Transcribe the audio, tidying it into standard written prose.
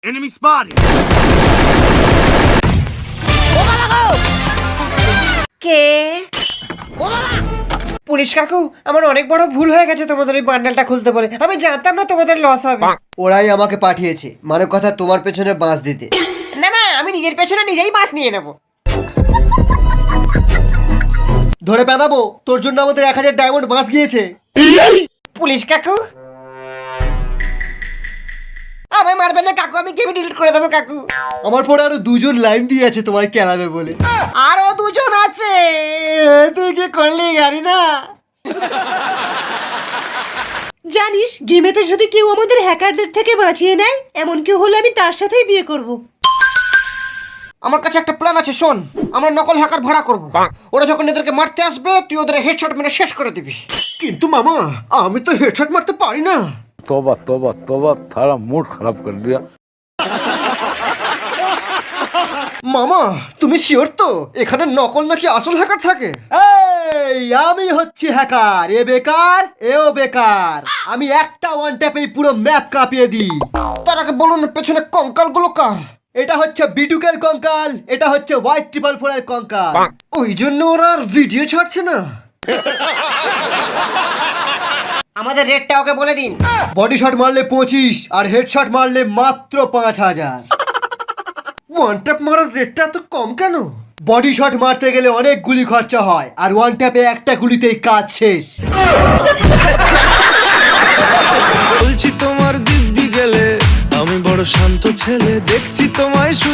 Enemy spotted! কে? Police কাকু, আমার অনেক বড় ভুল হয়ে গেছে তোমাদের এই বান্ডেলটা খুলতে বলে। আমি জানতাম না তোমাদের লস হবে। ওরাই আমাকে পাঠিয়েছে, মানে কথা তোমার পেছনে বাঁশ দিতে। না না, আমি নিজের পেছনে নিজেই বাস নিয়ে নেব। ধরে পেদাবো, তোর জন্য আমাদের 1000 ডায়মন্ড বাঁশ গিয়েছে। পুলিশ কাকু, আমায় মারবে না কাকু, আমি গেম ডিলিট করে দেবো কাকু। আমার পরে আরো 2 জন লাইন দিয়ে আছে তোমায় কেলাবে বলে। আরো 2 জন আছে। তুই কি করলি গাড়ি না? জানিস, গেমেতে যদি কেউ আমাদের হ্যাকারদের থেকে বাঁচিয়ে নেয়, এমন কেউ হলে আমি তার সাথেই বিয়ে করব। আমার কাছে একটা প্ল্যান আছে, শোন। আমরা নকল হ্যাকার ভাড়া করব। ওরা যখন এদেরকে মারতে আসবে, তুই ওদের হেডশট মেরে শেষ করে দিবি। কিন্তু মামা, আমি তো হেডশট মারতে পারি না। तौबा तौबा तौबा, थारा मूड खराब कर दिया। মামা, তুমি শিওর তো এখানে নকল নাকি আসল হ্যাকার থাকে? এই আমি হচ্ছি হ্যাকার, এ বেকার এও বেকার। আমি একটা ওয়ান ট্যাপেই পুরো ম্যাপ কাঁপিয়ে দিই। তার আগে বলুন, পেছনে কঙ্কালগুলো কার? এটা হচ্ছে বিটুকের কঙ্কাল, এটা হচ্ছে হোয়াইট 444 এর কঙ্কাল। ওই জন্য ওরা আর ভিডিও ছাড়ছে না। আমাদের রেটটা ওকে বলে দিন। বডি শট মারলে 25 আর হেডশট মারলে মাত্র 5000। ওয়ান ট্যাপ মারার রেটটা এত কম কেন? বডি শট মারতে গেলে অনেক গুলি খরচা হয়, আর ওয়ান ট্যাপে একটা গুলিতেই কাজ শেষ। বলছি তোমার দিব্যি গেলে, আমি বড় শান্ত ছেলে, দেখছি তোমায় সুযোগ